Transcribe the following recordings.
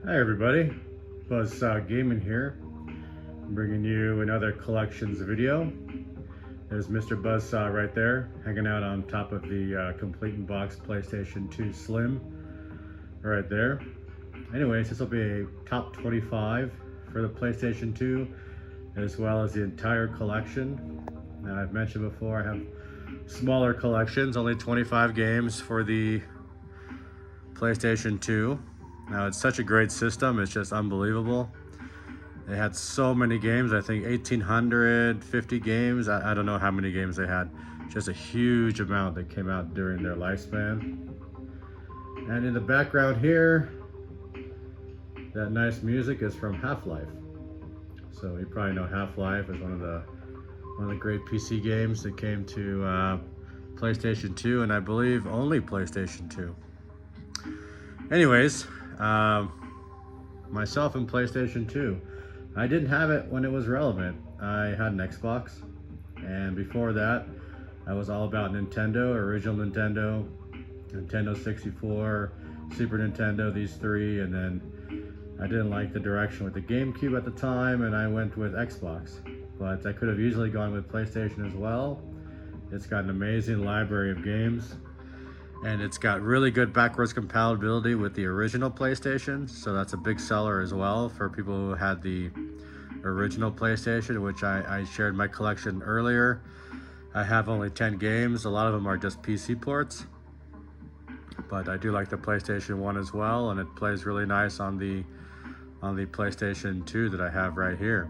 Hi everybody, Buzzsaw Gaming here, bringing you another collections video. There's Mr. Buzzsaw right there, hanging out on top of the complete in box PlayStation 2 Slim, right there. Anyways, this will be a top 25 for the PlayStation 2, as well as the entire collection. Now, I've mentioned before, I have smaller collections, only 25 games for the PlayStation 2. Now, it's such a great system, it's just unbelievable. They had so many games, I think 1,850 games. I don't know how many games they had. Just a huge amount that came out during their lifespan. And in the background here, that nice music is from HalfLife. So you probably know HalfLife is one of the great PC games that came to PlayStation 2, and I believe only PlayStation 2. Anyways, myself and PlayStation 2. I didn't have it when it was relevant. I had an Xbox, and before that, I was all about Nintendo, original Nintendo, Nintendo 64, Super Nintendo, these three, and then I didn't like the direction with the GameCube at the time, and I went with Xbox. But I could have easily gone with PlayStation as well. It's got an amazing library of games, and it's got really good backwards compatibility with the original PlayStation, so that's a big seller as well for people who had the original PlayStation, which I shared my collection earlier. I have only 10 games. A lot of them are just PC ports, but I do like the PlayStation 1 as well, and it plays really nice on the PlayStation 2 that I have right here.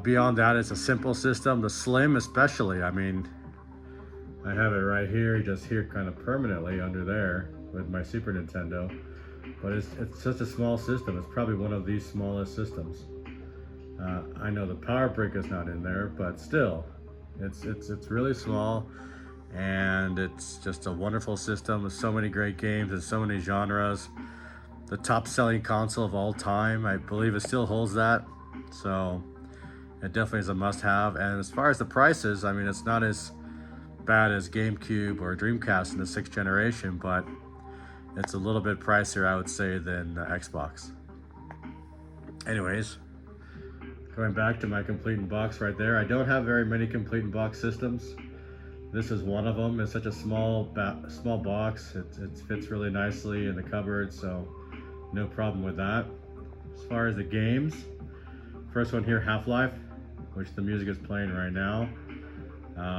Beyond that, it's a simple system. The Slim especially, I mean, I have it right here, just here kind of permanently under there with my Super Nintendo. But it's such a small system. It's probably one of the smallest systems. I know the power brick is not in there, but still, it's really small, and it's just a wonderful system with so many great games and so many genres. The top-selling console of all time, I believe it still holds that. So it definitely is a must-have. And as far as the prices, I mean, it's not as bad as GameCube or Dreamcast in the 6th generation, but it's a little bit pricier, I would say, than Xbox. Anyways, going back to my complete in box right there, I don't have very many complete in box systems. This is one of them. It's such a small box. It fits really nicely in the cupboard, so no problem with that. As far as the games, first one here, HalfLife, which the music is playing right now.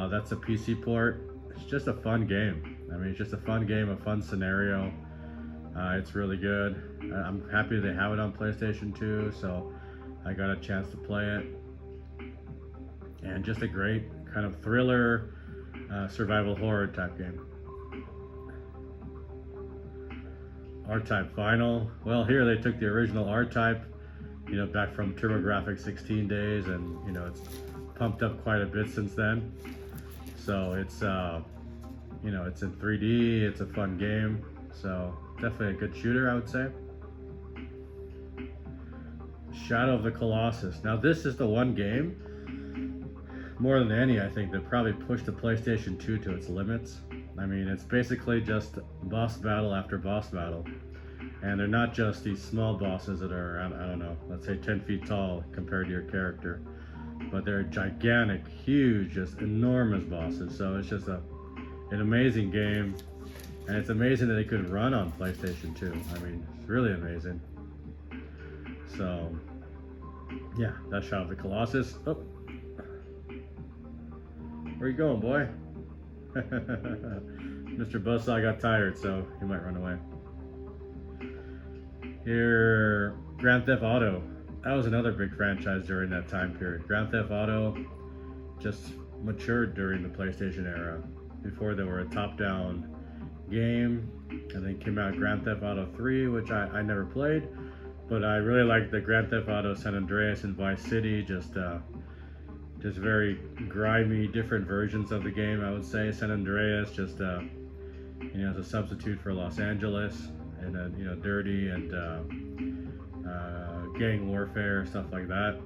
That's a PC port. It's just a fun game. I mean, it's just a fun game, a fun scenario. It's really good. I'm happy they have it on PlayStation 2, so I got a chance to play it. And just a great kind of thriller, survival horror type game. R-Type Final. Well, here they took the original R-Type, back from TurboGrafx 16 days, and it's pumped up quite a bit since then. So it's it's in 3D. It's a fun game. So definitely a good shooter, I would say. Shadow of the Colossus. Now this is the one game, more than any, I think, that probably pushed the PlayStation 2 to its limits. I mean, it's basically just boss battle after boss battle. And they're not just these small bosses that are, I don't know, let's say 10 feet tall compared to your character. But they're gigantic, huge, just enormous bosses. So it's just an amazing game. And it's amazing that it could run on PlayStation 2. I mean, it's really amazing. So, yeah, that's Shadow of the Colossus. Oh. Where you going, boy? Mr. Buzzsaw got tired, so he might run away. Here, Grand Theft Auto. That was another big franchise during that time period. Grand Theft Auto just matured during the PlayStation era. Before they were a top-down game, and then came out Grand Theft Auto 3, which I never played, but I really liked the Grand Theft Auto San Andreas and Vice City. Just very grimy, different versions of the game, I would say. San Andreas just as a substitute for Los Angeles, and then dirty and gang warfare, stuff like that.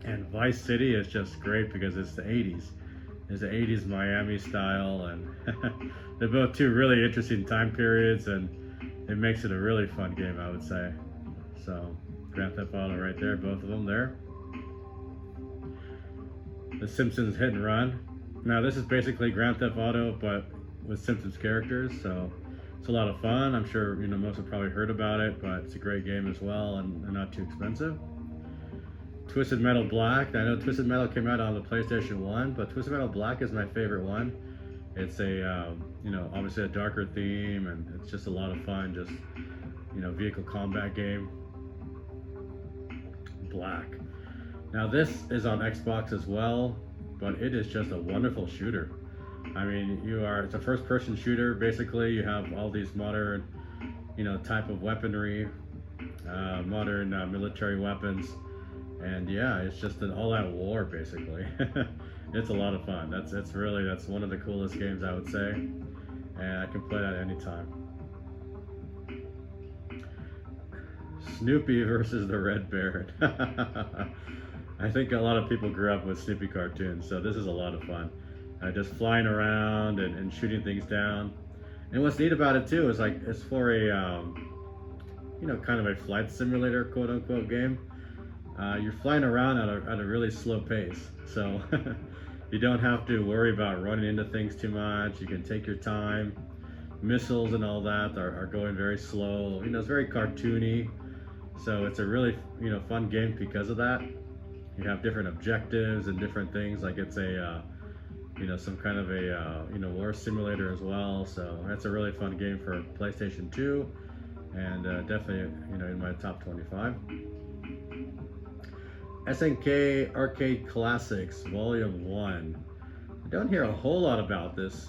And Vice City is just great because it's the 80s. It's the 80s Miami style, and they're both two really interesting time periods, and it makes it a really fun game, I would say. So Grand Theft Auto right there, both of them there. The Simpsons Hit Run. Now this is basically Grand Theft Auto, but with Simpsons characters, so it's a lot of fun. I'm sure most have probably heard about it, but it's a great game as well, and not too expensive. Twisted Metal Black. I know Twisted Metal came out on the PlayStation 1, but Twisted Metal Black is my favorite one. It's a obviously a darker theme, and it's just a lot of fun. Just vehicle combat game. Black. Now this is on Xbox as well, but it is just a wonderful shooter. I mean, it's a first-person shooter. Basically, you have all these modern, type of weaponry, modern military weapons, and yeah, it's just an all-out war basically. It's a lot of fun. That's one of the coolest games, I would say, and I can play that anytime. Snoopy versus the Red Baron. I think a lot of people grew up with Snoopy cartoons, so this is a lot of fun. Just flying around and shooting things down. And what's neat about it too is it's for a kind of a flight simulator, quote unquote, game. You're flying around at a really slow pace, so you don't have to worry about running into things too much. You can take your time. Missiles and all that are going very slow. It's very cartoony, so it's a really fun game because of that. You have different objectives and different things. Like it's a some kind of a war simulator as well. So that's a really fun game for PlayStation 2, and definitely in my top 25. SNK Arcade Classics Volume 1. I don't hear a whole lot about this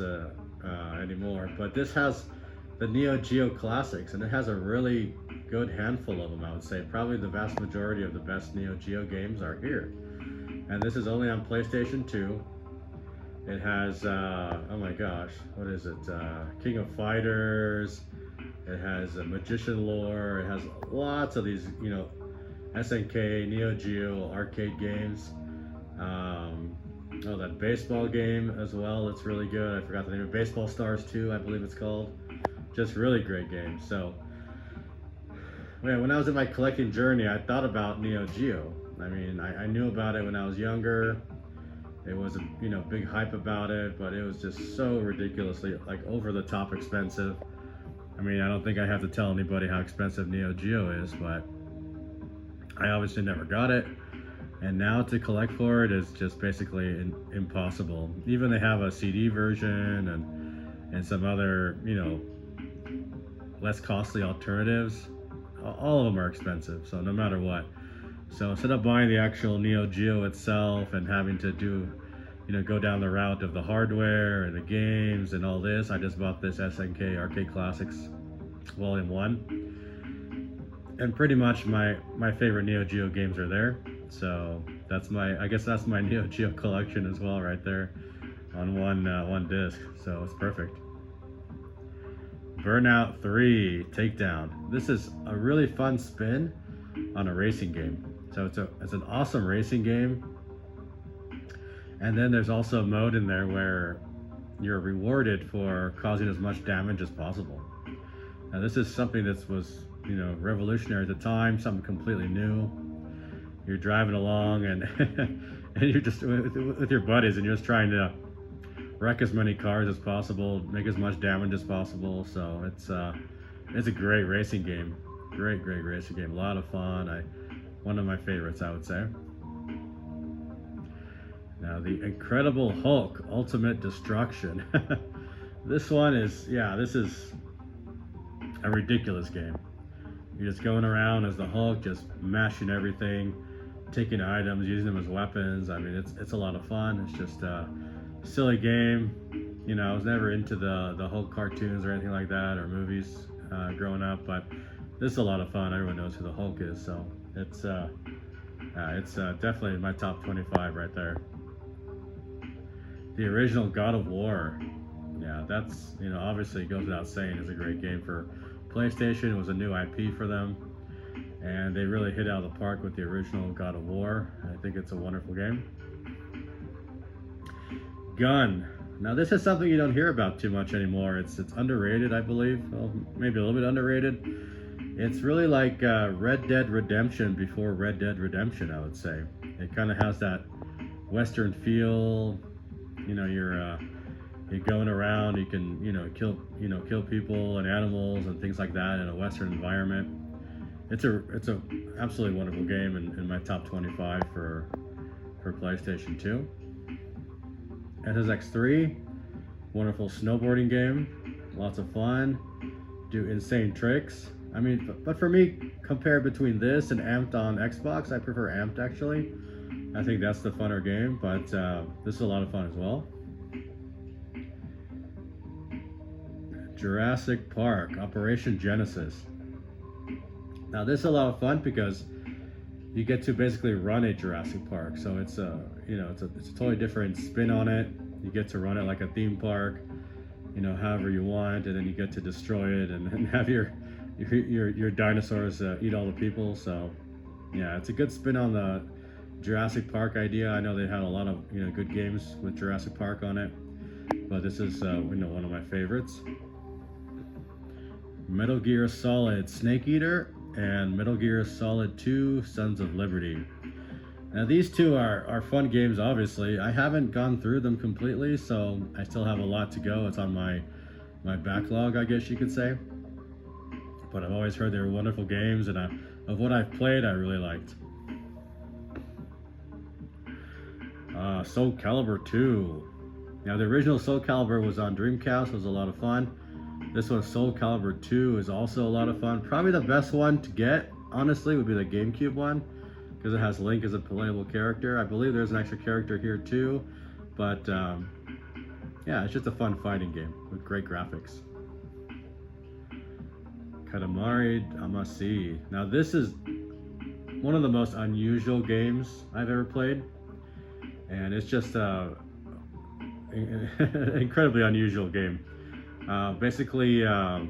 anymore, but this has the Neo Geo Classics, and it has a really good handful of them, I would say. Probably the vast majority of the best Neo Geo games are here. And this is only on PlayStation 2. It has, oh my gosh, what is it? King of Fighters. It has Magician Lore. It has lots of these, SNK, Neo Geo arcade games. Oh, that baseball game as well. It's really good. I forgot the name of Baseball Stars 2, I believe it's called. Just really great games. So, man, when I was in my collecting journey, I thought about Neo Geo. I mean, I knew about it when I was younger. It was a big hype about it, but it was just so ridiculously over the top expensive. I mean, I don't think I have to tell anybody how expensive Neo Geo is, but I obviously never got it. And now to collect for it is just basically impossible. Even they have a CD version and some other, less costly alternatives. All of them are expensive, so no matter what. So instead of buying the actual Neo Geo itself and having to go down the route of the hardware and the games and all this, I just bought this SNK Arcade Classics Volume 1. And pretty much my favorite Neo Geo games are there. So I guess that's my Neo Geo collection as well right there on one disc. So it's perfect. Burnout 3 Takedown. This is a really fun spin on a racing game. So it's an awesome racing game. And then there's also a mode in there where you're rewarded for causing as much damage as possible. Now this is something that was revolutionary at the time, something completely new. You're driving along and and you're just with your buddies, and you're just trying to wreck as many cars as possible, make as much damage as possible. So it's a great racing game. Great racing game. A lot of fun. One of my favorites, I would say. Now the Incredible Hulk Ultimate Destruction. This is a ridiculous game. You're just going around as the Hulk, just mashing everything, taking items, using them as weapons. I mean, it's a lot of fun. It's just a silly game. I was never into the Hulk cartoons or anything like that, or movies growing up, but this is a lot of fun. Everyone knows who the Hulk is, so it's definitely my top 25 right there. The original God of War. Yeah, that's obviously goes without saying, is a great game for PlayStation. It was a new IP for them, and they really hit out of the park with the original God of War. I think it's a wonderful game. Gun Now this is something you don't hear about too much anymore. It's underrated, I believe. Well, maybe a little bit underrated. It's really like Red Dead Redemption before Red Dead Redemption, I would say. It kind of has that Western feel. You know, you're going around. You can kill people and animals and things like that in a Western environment. It's a absolutely wonderful game in my top 25 for PlayStation 2. SSX3, wonderful snowboarding game, lots of fun, do insane tricks. I mean, but for me, compared between this and Amped on Xbox, I prefer Amped actually. I think that's the funner game, but this is a lot of fun as well. Jurassic Park, Operation Genesis. Now this is a lot of fun because you get to basically run a Jurassic Park, so it's a totally different spin on it. You get to run it like a theme park, however you want, and then you get to destroy it and have your dinosaurs eat all the people. So yeah, it's a good spin on the Jurassic Park idea. I know they had a lot of good games with Jurassic Park on it, but this is one of my favorites. Metal Gear Solid Snake Eater and Metal Gear Solid 2 Sons of Liberty. Now these two are fun games, obviously. I haven't gone through them completely, so I still have a lot to go. It's on my backlog, I guess you could say. But I've always heard they were wonderful games, and of what I've played, I really liked. Soulcalibur II. Now the original Soulcalibur was on Dreamcast, was a lot of fun. This one, Soulcalibur II, is also a lot of fun. Probably the best one to get, honestly, would be the GameCube one, because it has Link as a playable character. I believe there's an extra character here too, but yeah, it's just a fun fighting game with great graphics. Katamari Damacy. Now this is one of the most unusual games I've ever played, and it's just an incredibly unusual game. Basically, you're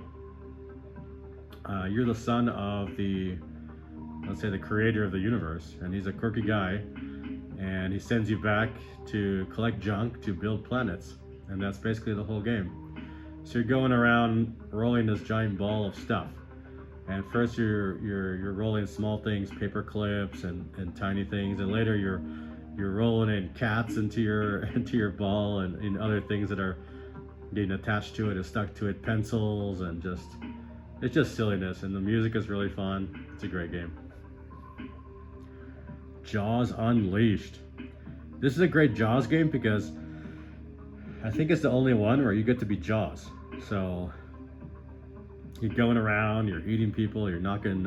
the son of let's say the creator of the universe, and he's a quirky guy, and he sends you back to collect junk to build planets, and that's basically the whole game. So you're going around rolling this giant ball of stuff, and first you're rolling small things, paper clips and tiny things, and later you're rolling in cats into your ball and other things that are getting attached to it or stuck to it, pencils, and it's just silliness, and the music is really fun. It's a great game. Jaws Unleashed. This is a great Jaws game because I think it's the only one where you get to be Jaws. So you're going around, you're eating people, you're knocking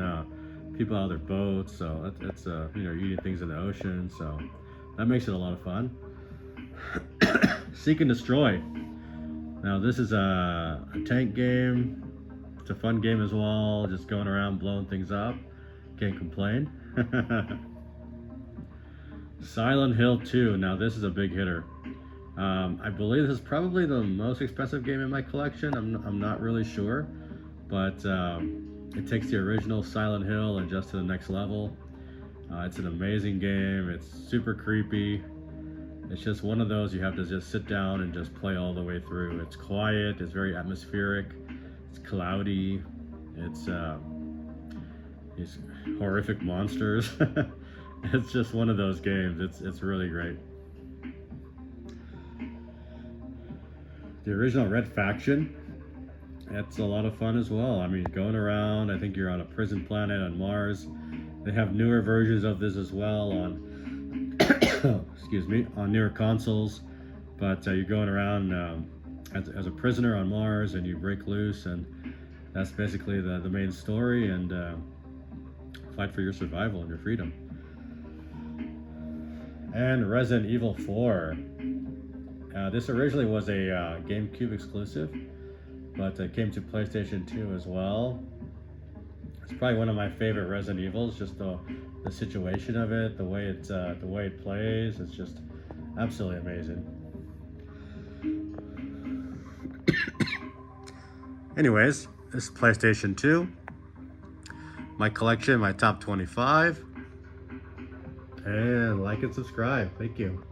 people out of their boats, so that's you're eating things in the ocean, so that makes it a lot of fun. Seek and Destroy. Now this is a tank game. It's a fun game as well, just going around blowing things up. Can't complain. Silent Hill 2. Now this is a big hitter. I believe this is probably the most expensive game in my collection. I'm not really sure, but it takes the original Silent Hill and just to the next level. It's an amazing game. It's super creepy. It's just one of those you have to just sit down and just play all the way through. It's quiet, it's very atmospheric, it's cloudy, it's horrific monsters. It's just one of those games. It's really great. The original Red Faction, that's a lot of fun as well. I mean, going around, I think you're on a prison planet on Mars. They have newer versions of this as well on excuse me, on newer consoles, but you're going around as a prisoner on Mars, and you break loose, and that's basically the main story, and fight for your survival and your freedom. And Resident Evil 4. This originally was a GameCube exclusive, but it came to PlayStation 2 as well. It's probably one of my favorite Resident Evils, just the situation of it, the way it plays. It's just absolutely amazing. Anyways, this is PlayStation 2. My collection, my top 25. And like and subscribe. Thank you.